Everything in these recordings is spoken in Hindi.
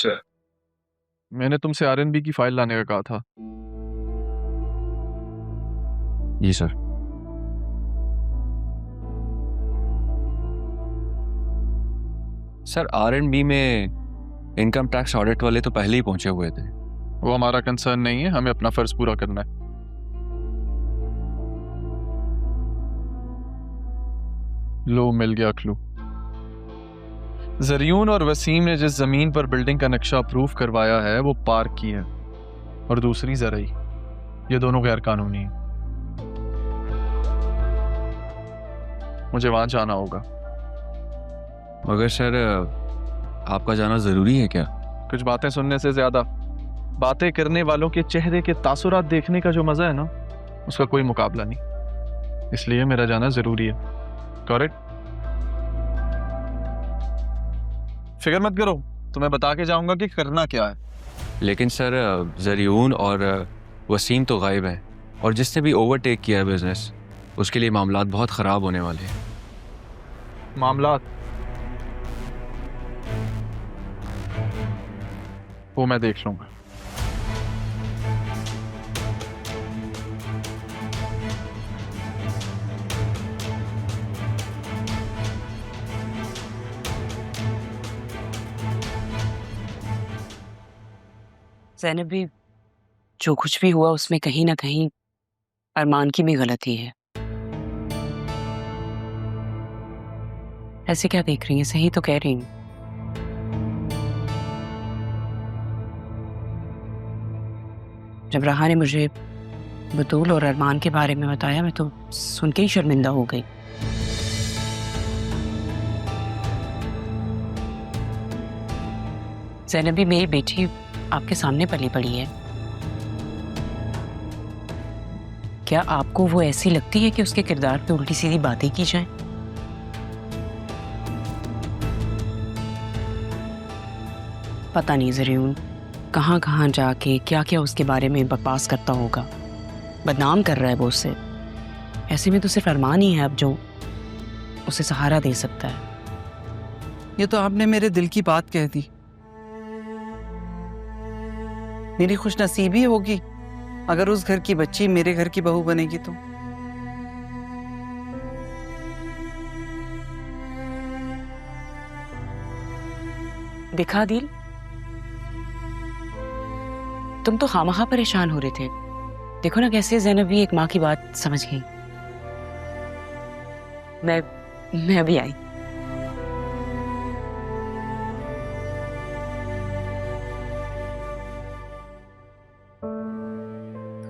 सर, मैंने तुमसे आरएनबी की फाइल लाने का कहा था। जी सर। सर आर&बी में इनकम टैक्स ऑडिट वाले तो पहले ही पहुंचे हुए थे। वो हमारा कंसर्न नहीं है, हमें अपना फर्ज पूरा करना है। लो, मिल गया क्लू। जरियून और वसीम ने जिस जमीन पर बिल्डिंग का नक्शा अप्रूव करवाया है वो पार्क की है, और दूसरी जरई। ये दोनों गैर कानूनी हैं। मुझे वहां जाना होगा। मगर सर आपका जाना जरूरी है क्या? कुछ बातें सुनने से ज्यादा बातें करने वालों के चेहरे के तासुरात देखने का जो मजा है ना, उसका कोई मुकाबला नहीं। इसलिए मेरा जाना जरूरी है। करेक्ट? फिक्र मत करो, तुम्हें बता के जाऊंगा कि करना क्या है। लेकिन सर जरियून और वसीम तो गायब हैं, और जिसने भी ओवरटेक किया है बिजनेस, उसके लिए मामलात बहुत ख़राब होने वाले हैं। मामलात वो मैं देख लूंगा। ज़ैनब भी, जो कुछ भी हुआ उसमें कहीं ना कहीं अरमान की भी गलती है। ऐसे क्या देख रही हैं? सही तो कह रही हैं। जब राहा ने मुझे बतूल और अरमान के बारे में बताया, मैं तो सुन के ही शर्मिंदा हो गई। ज़ैनब भी, मेरी बेटी आपके सामने पली पड़ी है। क्या आपको वो ऐसी लगती है कि उसके किरदार पे उल्टी सीधी बातें की जाएं? पता नहीं ज़रियून कहाँ कहाँ जाके क्या क्या उसके बारे में बकवास करता होगा। बदनाम कर रहा है वो उसे। ऐसे में तो सिर्फ अरमान ही है अब जो उसे सहारा दे सकता है। ये तो आपने मेरे दिल की बात कह दी। मेरी खुशनसीबी होगी अगर उस घर की बच्ची मेरे घर की बहू बनेगी तो। देखा दिल, तुम तो खामखा परेशान हो रहे थे। देखो ना कैसे ज़ैनब भी एक माँ की बात समझ गई। मैं अभी आई।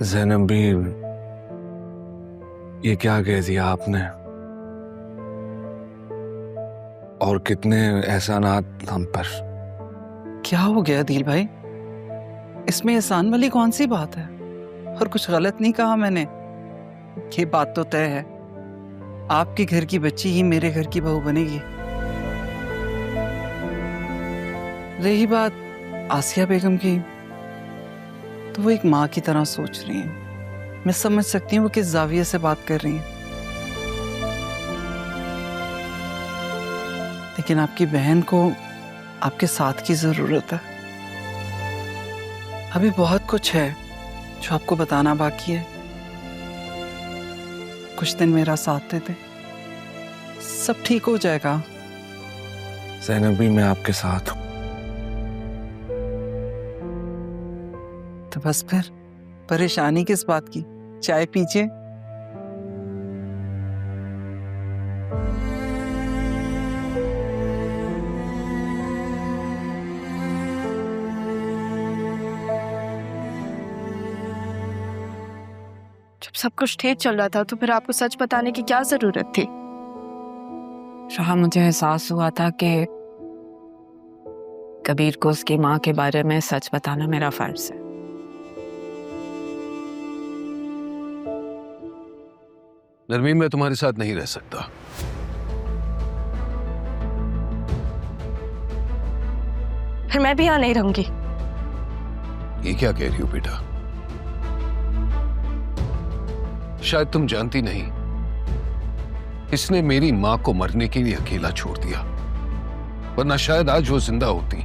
ज़ैनब भी, ये क्या कह दिया आपने? और कितने एहसानात हम पर। क्या हो गया दिल भाई? इसमें एहसान वाली कौन सी बात है? और कुछ गलत नहीं कहा मैंने। ये बात तो तय है, आपके घर की बच्ची ही मेरे घर की बहू बनेगी। रही बात आसिया बेगम की, तो वो एक माँ की तरह सोच रही हैं। मैं समझ सकती हूँ वो किस जाविये से बात कर रही हैं। लेकिन आपकी बहन को आपके साथ की जरूरत है। अभी बहुत कुछ है जो आपको बताना बाकी है। कुछ दिन मेरा साथ दे दे, सब ठीक हो जाएगा। ज़ैनब भी, मैं आपके साथ हूँ। तो बस फिर परेशानी किस बात की? चाय पीजिए। जब सब कुछ ठीक चल रहा था तो फिर आपको सच बताने की क्या जरूरत थी? शाह, मुझे एहसास हुआ था कि कबीर को उसकी माँ के बारे में सच बताना मेरा फर्ज है। नरमीन, मैं तुम्हारे साथ नहीं रह सकता। फिर मैं भी यहाँ नहीं रहूंगी। ये क्या कह रही हो बेटा? शायद तुम जानती नहीं, इसने मेरी मां को मरने के लिए अकेला छोड़ दिया, वरना शायद आज वो जिंदा होती।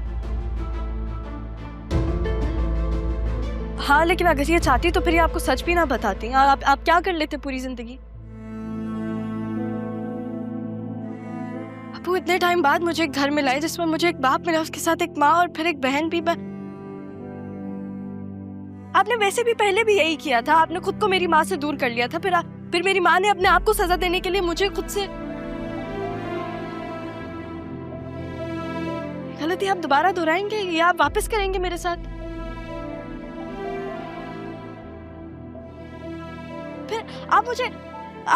हाँ, लेकिन अगर ये चाहती तो फिर ये आपको सच भी ना बताती। आप क्या कर लेते पूरी जिंदगी? आपको इतने टाइम बाद मुझे एक घर मिला है जिसमें मुझे एक बाप मिला, उसके साथ एक माँ और फिर एक बहन भी। आपने वैसे भी पहले भी यही किया था, आपने खुद को मेरी माँ से दूर कर लिया था, फिर मेरी माँ ने अपने आप को सजा देने के लिए मुझे खुद से। गलती आप दोबारा दोहराएंगे या आप वापस करेंगे मेरे साथ? फिर आप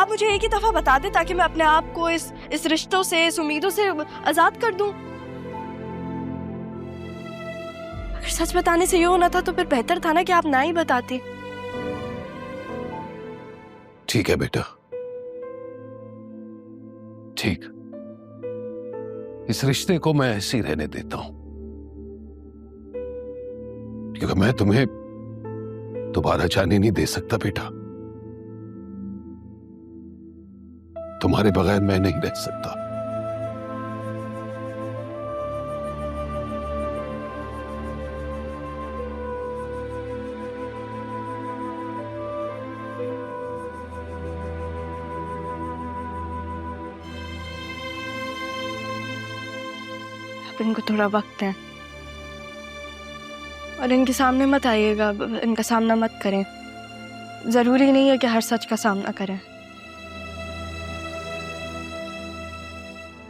मुझे एक ही दफा बता दें ताकि मैं अपने आप को इस रिश्तों से, इस उम्मीदों से आजाद कर दूं। अगर सच बताने से ये होना था तो फिर बेहतर था ना कि आप ना ही बताते। ठीक है बेटा, ठीक, इस रिश्ते को मैं ऐसे ही रहने देता हूं, क्योंकि मैं तुम्हें दोबारा जाने नहीं दे सकता बेटा। तुम्हारे बगैर मैं नहीं रह सकता। अब इनको थोड़ा वक्त है और इनके सामने मत आइएगा, इनका सामना मत करें। जरूरी नहीं है कि हर सच का सामना करें।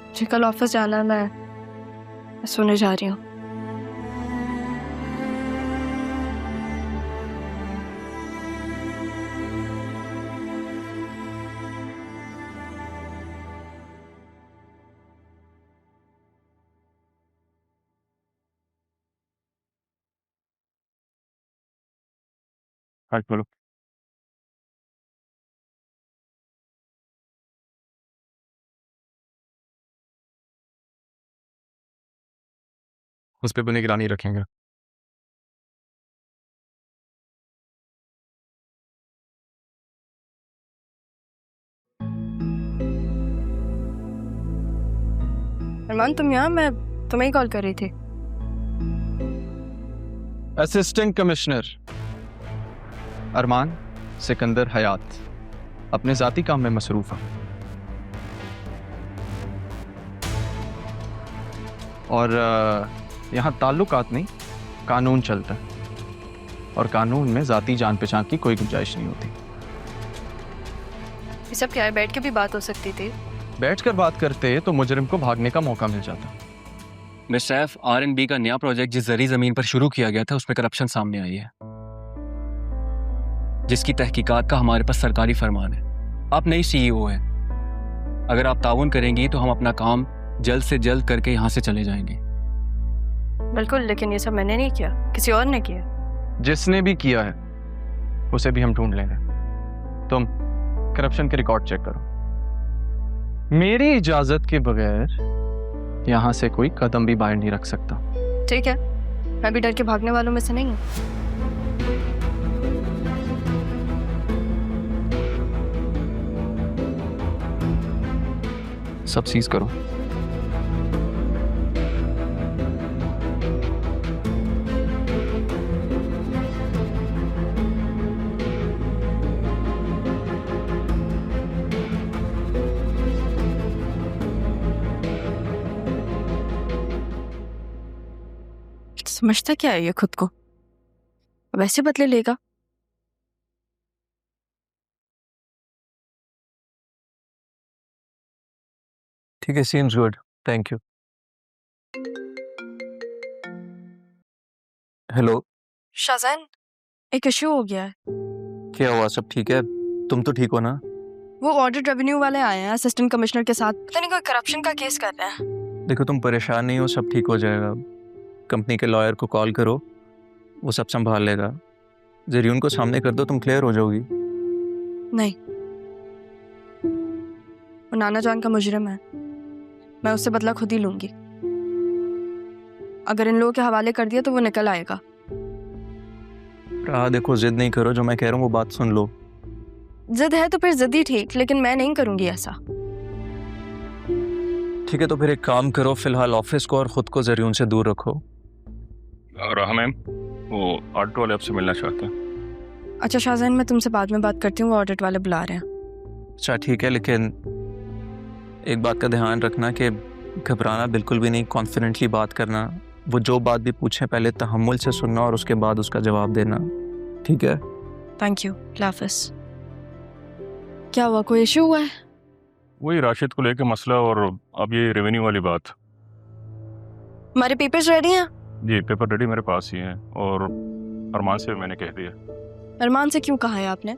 मुझे कल ऑफिस जाना है, मैं सोने जा रही हूँ। हाँ बोलो। उस पे भी निगरानी रखेंगे। अरमान, तुम यहाँ? मैं तुम्हें ही कॉल कर रही थी। असिस्टेंट कमिश्नर अरमान सिकंदर हयात अपने जाती काम में मसरूफ है और यहाँ ताल्लुकात नहीं, कानून चलता है और कानून में जाती जान पहचान की कोई गुंजाइश नहीं होती। ये सब क्या है? बैठ के भी बात हो सकती थी। बैठकर बात करते तो मुजरिम को भागने का मौका मिल जाता। मिस सैफ, R&B का नया प्रोजेक्ट जिस जरी जमीन पर शुरू किया गया था उसमें करप्शन सामने आई है, जिसकी तहकीकात का हमारे पास सरकारी फरमान है। आप नई CEO हैं, अगर आप ताउन करेंगी तो हम अपना काम जल्द से जल्द करके यहाँ से चले जाएंगे। बिल्कुल, लेकिन ये सब मैंने नहीं किया, किसी और ने किया। जिसने भी किया है उसे भी हम ढूंढ लेंगे। तुम करप्शन के रिकॉर्ड चेक करो। मेरी इजाजत के बगैर यहाँ से कोई कदम भी बाहर नहीं रख सकता। ठीक है, मैं भी डर के भागने वालों में से नहीं हूँ। सब सीज करो। समझता क्या है ये खुद को? अब ऐसे बदले लेगा? ठीक है, seems good, thank you. Hello, Shahjan, एक इश्यू हो गया है। क्या हुआ? सब ठीक है? तुम तो ठीक हो ना? वो ऑडिट रेवेन्यू वाले आए हैं असिस्टेंट कमिश्नर के साथ, पता नहीं कोई करप्शन का केस कर रहे हैं। देखो, तुम परेशान नहीं हो, सब ठीक हो जाएगा। कंपनी के लॉयर को कॉल करो, वो सब संभाल लेगा। जरियून को सामने कर दो, तुम क्लियर हो जाओगी। नहीं, वो नाना जान का मुजरिम है, मैं उससे बदला खुद ही लूंगी। अगर इन लोगों के हवाले कर दिया तो वो निकल आएगा। देखो, जिद नहीं करो, जो मैं कह रहा हूँ वो बात सुन लो। जिद है तो फिर जिद ही ठीक, लेकिन मैं नहीं करूंगी ऐसा। ठीक है, तो फिर एक काम करो, फिलहाल ऑफिस को और खुद को जरियून से दूर रखो। और मैम, वो ऑडिट वाले आपसे मिलना चाहते हैं। अच्छा शाहजहान, मैं तुमसे बाद में बात करती हूँ, वो ऑडिट वाले बुला रहे हैं। अच्छा ठीक है, लेकिन एक बात का ध्यान रखना कि घबराना बिल्कुल भी नहीं, कॉन्फिडेंटली बात करना। वो जो बात भी पूछे पहले तहम्मुल से सुनना और उसके बाद उसका जवाब देना, ठीक है? थैंक यू, हाफिज। क्या हुआ, कोई इशू हुआ है? वही राशिद को लेकर मसला, और अब ये रेवेन्यू वाली बात। हमारे पेपर्स रेडी हैं? जी पेपर रेडी मेरे पास ही हैं, और अरमान से भी मैंने कह दिया। अरमान से क्यों कहा है आपने?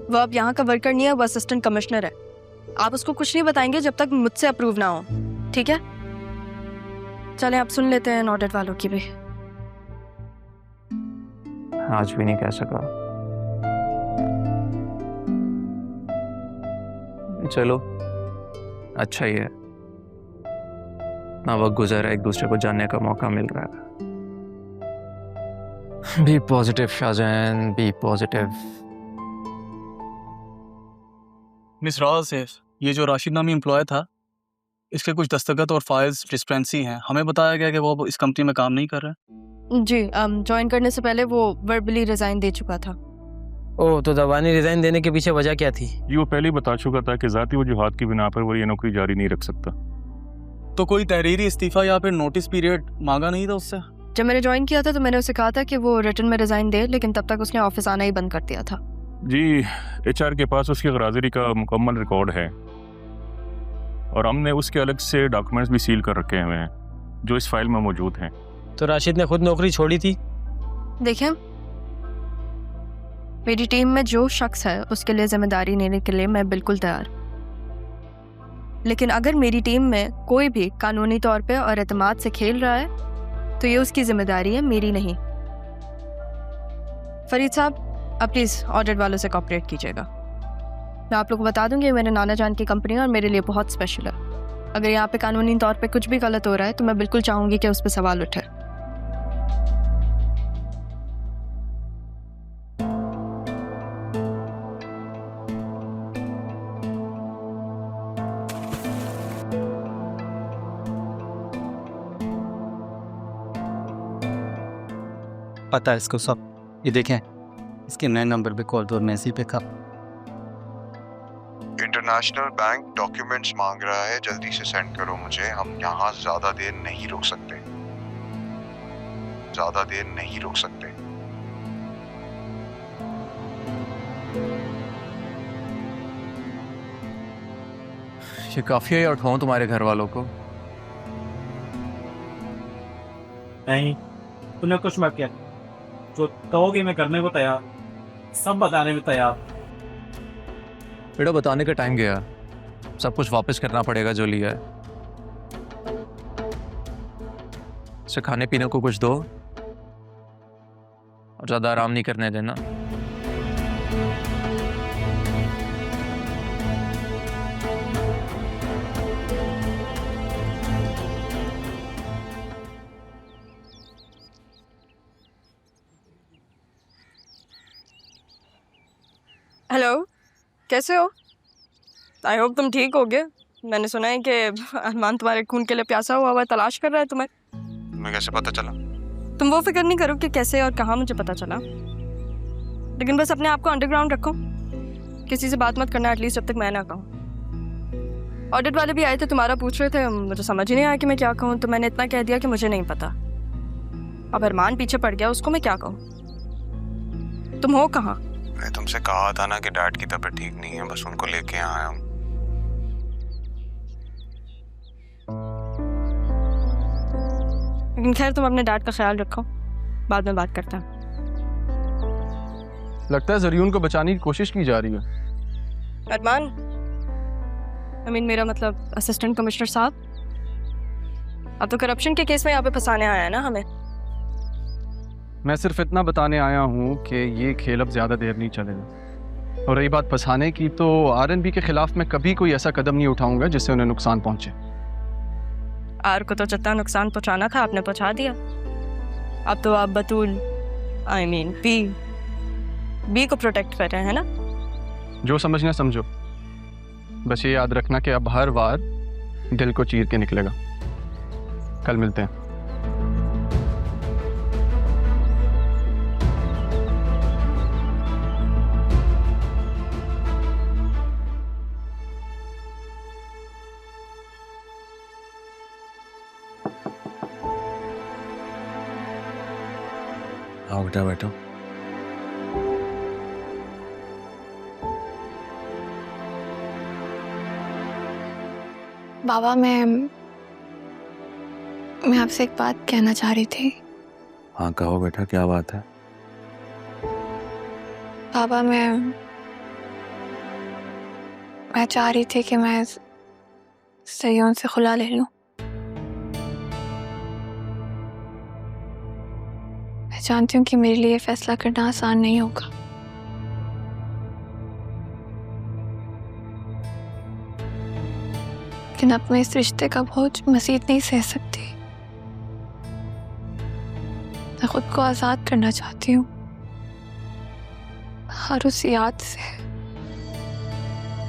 वो अब यहाँ का वर्कर नहीं है, वो असिस्टेंट कमिश्नर है। आप उसको कुछ नहीं बताएंगे जब तक मुझसे अप्रूव ना हो, ठीक है? चलें आप सुन लेते हैं ऑडिट वालों की भी। आज भी नहीं कह सका। चलो अच्छा ही है, ना वक्त गुजरा, एक दूसरे को जानने का मौका मिल रहा है। Be positive Shahjahan, be positive. Miss Rao safe, ये जो राशिद नामी एम्प्लॉय था, इसके कुछ दस्तखत और फाइल्स डिस्पेंसी हैं। हमें बताया गया कि वो अब इस कंपनी में काम नहीं कर रहा है। जी, ज्वाइन करने से पहले वो वर्बली रिजाइन दे चुका था। ओह, तो दबानी रिजाइन देने के पीछे वजह क्या थी? ये वो पहले ही बता चुका था कि ज़ाती वजूहात की बिना पर वो ये नौकरी जारी नहीं रख सकता। तो कोई तहरीरी इस्तीफा या फिर नोटिस पीरियड मांगा नहीं था उससे? जब मैंने ज्वाइन किया था तो मैंने उसे कहा था कि वो रिटर्न में रिजाइन दे, लेकिन तब तक उसने ऑफिस आना ही बंद कर दिया था। जी HR के पास उसकी गराजरी का मुकम्मल रिकॉर्ड है, और हमने उसके अलग से डॉक्यूमेंट्स भी सील कर रखे हुए हैं जो इस फाइल में मौजूद हैं। तो राशिद ने खुद नौकरी छोड़ी थी? देखिए, मेरी टीम में जो शख्स है उसके लिए जिम्मेदारी लेने के लिए मैं बिल्कुल तैयार, लेकिन अगर मेरी टीम में कोई भी कानूनी तौर पे और एतमाद से खेल रहा है तो ये उसकी जिम्मेदारी है, मेरी नहीं। फरीद साहब, आप प्लीज़ ऑडिट वालों से कोऑपरेट कीजिएगा। मैं आप लोग को बता दूंगी, मेरे नाना जान की कंपनी है और मेरे लिए बहुत स्पेशल है। अगर यहाँ पे कानूनी तौर पे कुछ भी गलत हो रहा है तो मैं बिल्कुल चाहूँगी कि उस पर सवाल उठे। पता है इसको सब। ये देखें, इसके नए नंबर पे कॉल तो मैसेज पे कब। इंटरनेशनल बैंक डॉक्यूमेंट्स मांग रहा है, जल्दी से सेंड करो मुझे। हम यहाँ ज्यादा देर नहीं रुक सकते, ज्यादा देर नहीं रुक सकते। ये काफी है, उठाऊं तुम्हारे घर वालों को? नहीं, तूने कुछ मत किया। जो कहोगे मैं करने को तैयार, सब बताने में तैयार। बेटा बताने का टाइम गया, सब कुछ वापस करना पड़ेगा जो लिया है। इसे खाने पीने को कुछ दो और ज्यादा आराम नहीं करने देना। हेलो, कैसे हो? आई होप तुम ठीक हो गए। मैंने सुना है कि अरमान तुम्हारे खून के लिए प्यासा हुआ तलाश कर रहा है तुम्हें। तुम्हें कैसे पता चला? तुम वो फिक्र नहीं करो कि कैसे और कहाँ मुझे पता चला, लेकिन बस अपने आप को अंडरग्राउंड रखो। किसी से बात मत करना एटलीस्ट जब तक मैं ना कहूँ। ऑडिट वाले भी आए थे, तुम्हारा पूछ रहे थे, मुझे समझ ही नहीं आया कि मैं क्या कहूँ, तो मैंने इतना कह दिया कि मुझे नहीं पता। अब अरमान पीछे पड़ गया, उसको मैं क्या कहूँ? तुम हो कहाँ? मैंने तुमसे कहा था ना कि डैड की तबीयत ठीक नहीं है, बस उनको लेके आया हूँ। लेकिन खैर, तुम अपने डैड का ख्याल रखो, बाद में बात करता हूँ। लगता है जरियून को बचाने की कोशिश की जा रही है। अरमान, मेरा मतलब असिस्टेंट कमिश्नर साहब, अब तो करप्शन के केस में यहाँ पे फंसाने आया है ना हमें। मैं सिर्फ इतना बताने आया हूँ कि ये खेल अब ज़्यादा देर नहीं चलेगा। और रही बात फंसाने की, तो RNB के खिलाफ मैं कभी कोई ऐसा कदम नहीं उठाऊंगा जिससे उन्हें नुकसान पहुंचे। आर को तो जितना नुकसान पहुंचाना था आपने पहुंचा दिया। अब तो आप बतूल बी को प्रोटेक्ट कर रहे हैं ना। जो समझना समझो, बस ये याद रखना कि अब हर वार दिल को चीर के निकलेगा। कल मिलते हैं। हाँ बेटा बैठो। बाबा मैं आपसे एक बात कहना चाह रही थी। हाँ कहो बेटा, क्या बात है? बाबा मैं चाह रही थी कि मैं सयोन से खुला ले लूं। मैं जानती हूँ कि मेरे लिए फैसला करना आसान नहीं होगा, लेकिन अब मैं इस रिश्ते का बोझ मज़ीद नहीं सह सकती। मैं खुद को आज़ाद करना चाहती हूँ हर उस याद से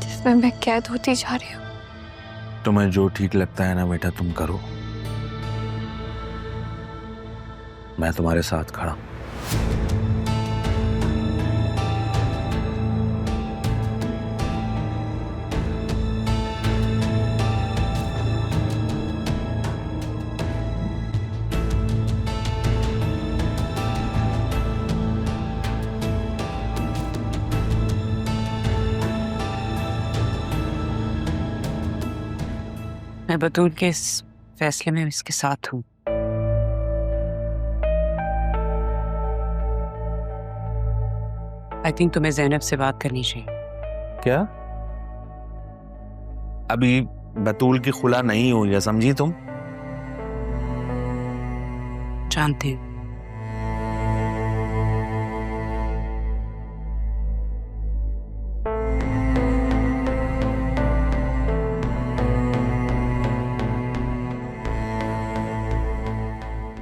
जिसमें मैं कैद होती जा रही हूँ। तुम्हें जो ठीक लगता है ना बेटा तुम करो, मैं तुम्हारे साथ खड़ा हूं। मैं बतूल के इस फैसले में इसके साथ हूँ। आई थिंक तुम्हें ज़ैनब से बात करनी चाहिए। क्या? अभी बतूल की खुला नहीं हुई है, समझी तुम? जानती हूँ।